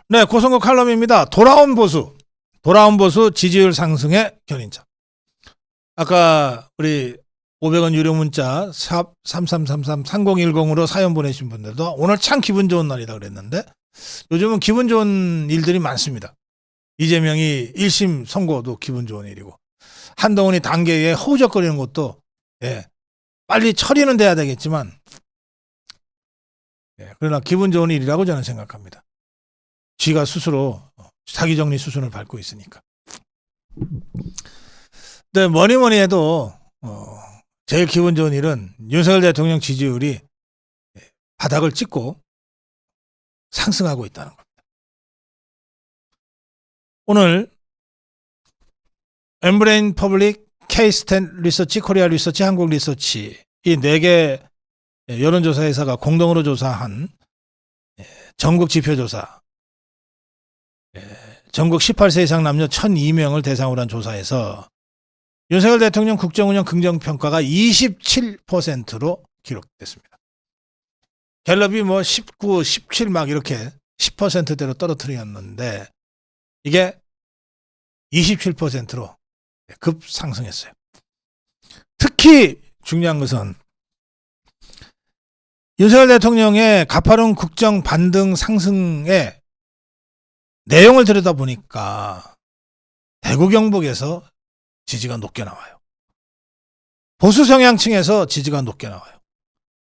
네, 고성국 칼럼입니다. 돌아온 보수. 돌아온 보수 지지율 상승의 견인차. 아까 우리 500원 유료 문자 샵 3333-3010으로 사연 보내신 분들도 오늘 참 기분 좋은 날이다 그랬는데 요즘은 기분 좋은 일들이 많습니다. 이재명이 1심 선고도 기분 좋은 일이고 한동훈이 단계에 허우적거리는 것도 빨리 처리는 돼야 되겠지만 그러나 기분 좋은 일이라고 저는 생각합니다. 쥐가 스스로 자기정리 수순을 밟고 있으니까. 근데 뭐니 해도 제일 기분 좋은 일은 윤석열 대통령 지지율이 바닥을 찍고 상승하고 있다는 겁니다. 오늘 엠브레인 퍼블릭, K-스탠 리서치, 코리아 리서치, 한국 리서치 이 4개 여론조사 회사가 공동으로 조사한 전국 지표조사 전국 18세 이상 남녀 1002명을 대상으로 한 조사에서 윤석열 대통령 국정운영 긍정평가가 27%로 기록됐습니다. 갤럽이 19, 17 막 이렇게 10%대로 떨어뜨렸는데 이게 27%로 급상승했어요. 특히 중요한 것은 윤석열 대통령의 가파른 국정 반등 상승의 내용을 들여다보니까 대구 경북에서 지지가 높게 나와요. 보수 성향층에서 지지가 높게 나와요.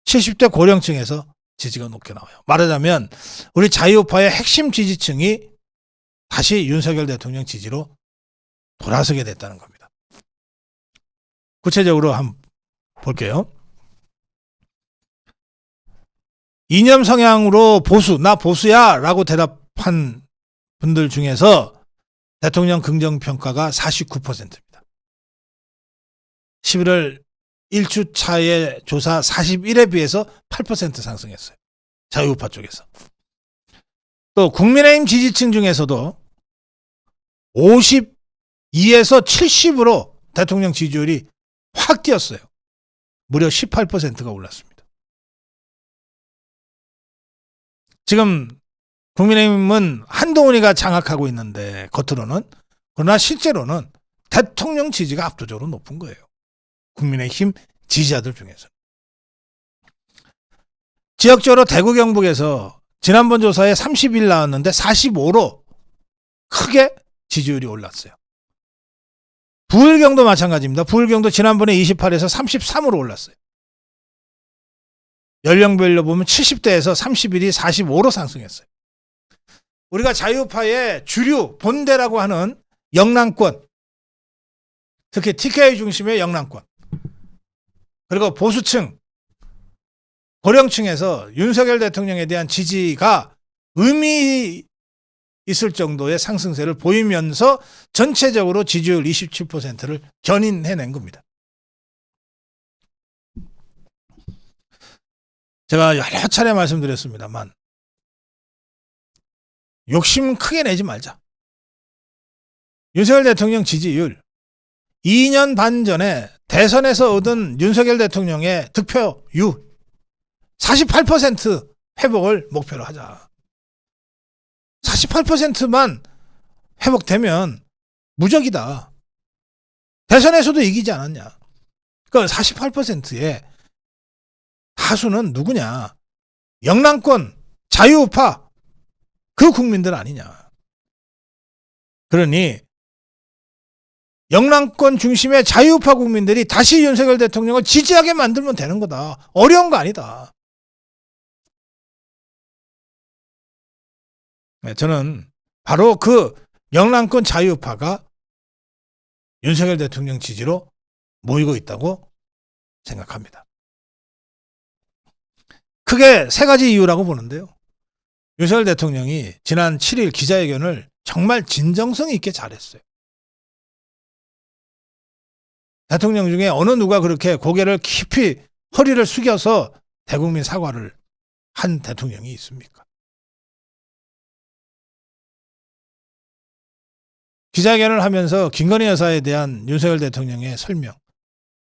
70대 고령층에서 지지가 높게 나와요. 말하자면 우리 자유우파의 핵심 지지층이 다시 윤석열 대통령 지지로 돌아서게 됐다는 겁니다. 구체적으로 한번 볼게요. 이념 성향으로 보수, 나 보수야 라고 대답한 분들 중에서 대통령 긍정평가가 49%입니다. 11월 1주차의 조사 41에 비해서 8% 상승했어요. 자유우파 쪽에서. 또 국민의힘 지지층 중에서도 52에서 70으로 대통령 지지율이 확 뛰었어요. 무려 18%가 올랐습니다. 지금 국민의힘은 한동훈이가 장악하고 있는데 겉으로는, 그러나 실제로는 대통령 지지가 압도적으로 높은 거예요. 국민의힘 지지자들 중에서. 지역적으로 대구 경북에서 지난번 조사에 30일 나왔는데 45로 크게 지지율이 올랐어요. 부울경도 마찬가지입니다. 부울경도 지난번에 28에서 33으로 올랐어요. 연령별로 보면 70대에서 31이 45로 상승했어요. 우리가 자유파의 주류 본대라고 하는 영남권, 특히 TK 중심의 영남권, 그리고 보수층, 고령층에서 윤석열 대통령에 대한 지지가 의미 있을 정도의 상승세를 보이면서 전체적으로 지지율 27%를 견인해낸 겁니다. 제가 여러 차례 말씀드렸습니다만 욕심 크게 내지 말자. 윤석열 대통령 지지율 2년 반 전에 대선에서 얻은 윤석열 대통령의 득표율 48% 회복을 목표로 하자. 48%만 회복되면 무적이다. 대선에서도 이기지 않았냐. 그러니까 48%의 다수는 누구냐. 영남권, 자유우파 그 국민들 아니냐. 그러니 영남권 중심의 자유우파 국민들이 다시 윤석열 대통령을 지지하게 만들면 되는 거다. 어려운 거 아니다. 저는 바로 그 영남권 자유우파가 윤석열 대통령 지지로 모이고 있다고 생각합니다. 크게 3가지 이유라고 보는데요. 윤석열 대통령이 지난 7일 기자회견을 정말 진정성 있게 잘했어요. 대통령 중에 어느 누가 그렇게 고개를 깊이 허리를 숙여서 대국민 사과를 한 대통령이 있습니까? 기자회견을 하면서 김건희 여사에 대한 윤석열 대통령의 설명,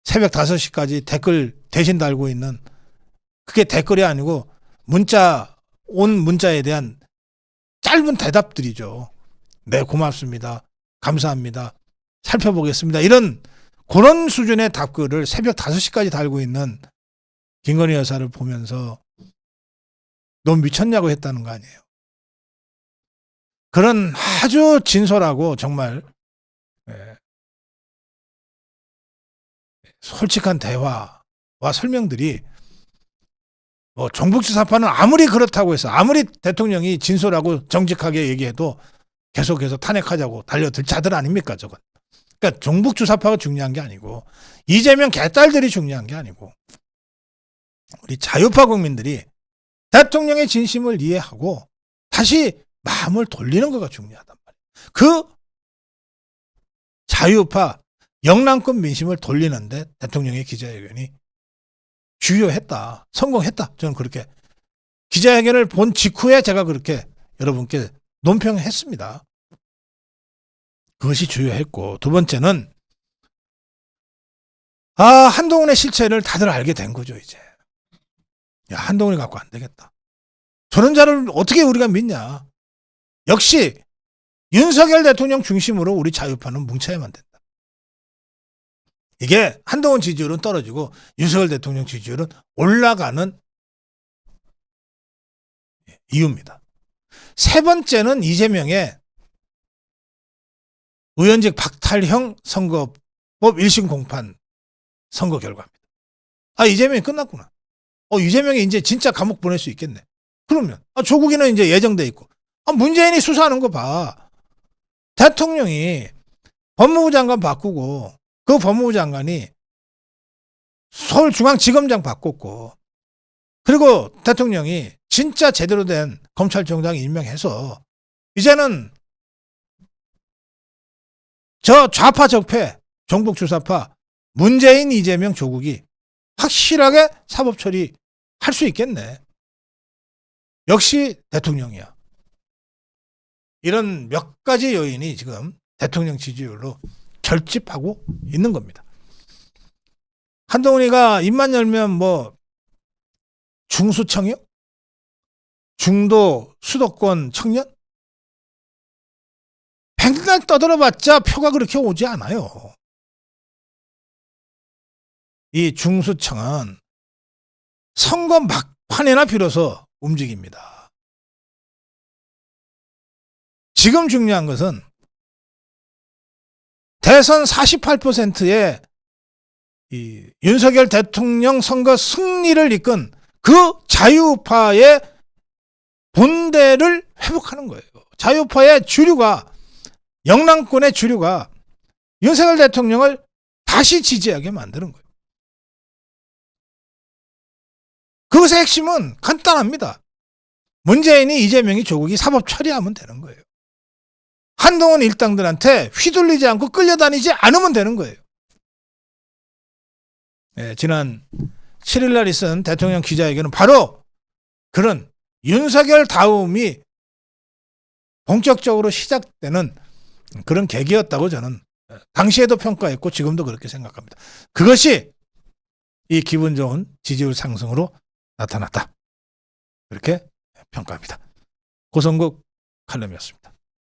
새벽 5시까지 댓글 대신 달고 있는, 그게 댓글이 아니고 문자에 대한 짧은 대답들이죠. 네, 고맙습니다. 감사합니다. 살펴보겠습니다. 이런 그런 수준의 답글을 새벽 5시까지 달고 있는 김건희 여사를 보면서 너 미쳤냐고 했다는 거 아니에요. 그런 아주 진솔하고 정말 솔직한 대화와 설명들이 종북주사파는 아무리 그렇다고 해서 아무리 대통령이 진솔하고 정직하게 얘기해도 계속해서 탄핵하자고 달려들 자들 아닙니까 저건. 그러니까 종북주사파가 중요한 게 아니고 이재명 개딸들이 중요한 게 아니고 우리 자유파 국민들이 대통령의 진심을 이해하고 다시 마음을 돌리는 거가 중요하단 말이에요. 그 자유파 영남권 민심을 돌리는데 대통령의 기자회견이 주요했다. 성공했다. 저는 그렇게 기자회견을 본 직후에 제가 그렇게 여러분께 논평했습니다. 그것이 주요했고 두 번째는 한동훈의 실체를 다들 알게 된 거죠. 이제 야, 한동훈이 갖고 안 되겠다. 저런 자를 어떻게 우리가 믿냐. 역시 윤석열 대통령 중심으로 우리 자유파는 뭉쳐야만 된다. 이게 한동훈 지지율은 떨어지고 윤석열 대통령 지지율은 올라가는 이유입니다. 세 번째는 이재명의 의원직 박탈형 선거법 1심 공판 선거 결과입니다. 이재명이 끝났구나. 이재명이 이제 진짜 감옥 보낼 수 있겠네. 그러면 조국이는 이제 예정돼 있고 문재인이 수사하는 거 봐. 대통령이 법무부 장관 바꾸고 그 법무부 장관이 서울중앙지검장 바꿨고 그리고 대통령이 진짜 제대로 된 검찰총장 임명해서 이제는 저 좌파 적폐 종북주사파 문재인 이재명 조국이 확실하게 사법 처리할 수 있겠네. 역시 대통령이야. 이런 몇 가지 요인이 지금 대통령 지지율로 결집하고 있는 겁니다. 한동훈이가 입만 열면 중수청이요? 중도 수도권 청년? 백날 떠들어봤자 표가 그렇게 오지 않아요. 이 중수청은 선거 막판이나 비로소 움직입니다. 지금 중요한 것은 대선 48%의 이 윤석열 대통령 선거 승리를 이끈 그 자유파의 본대를 회복하는 거예요. 자유파의 주류가 영남권의 주류가 윤석열 대통령을 다시 지지하게 만드는 거예요. 그것의 핵심은 간단합니다. 문재인이 이재명이 조국이 사법 처리하면 되는 거예요. 한동훈 일당들한테 휘둘리지 않고 끌려다니지 않으면 되는 거예요. 지난 7일날 있은 대통령 기자회견은 바로 그런 윤석열 다음이 본격적으로 시작되는 그런 계기였다고 저는 당시에도 평가했고 지금도 그렇게 생각합니다. 그것이 이 기분 좋은 지지율 상승으로 나타났다. 그렇게 평가합니다. 고성국 칼럼이었습니다.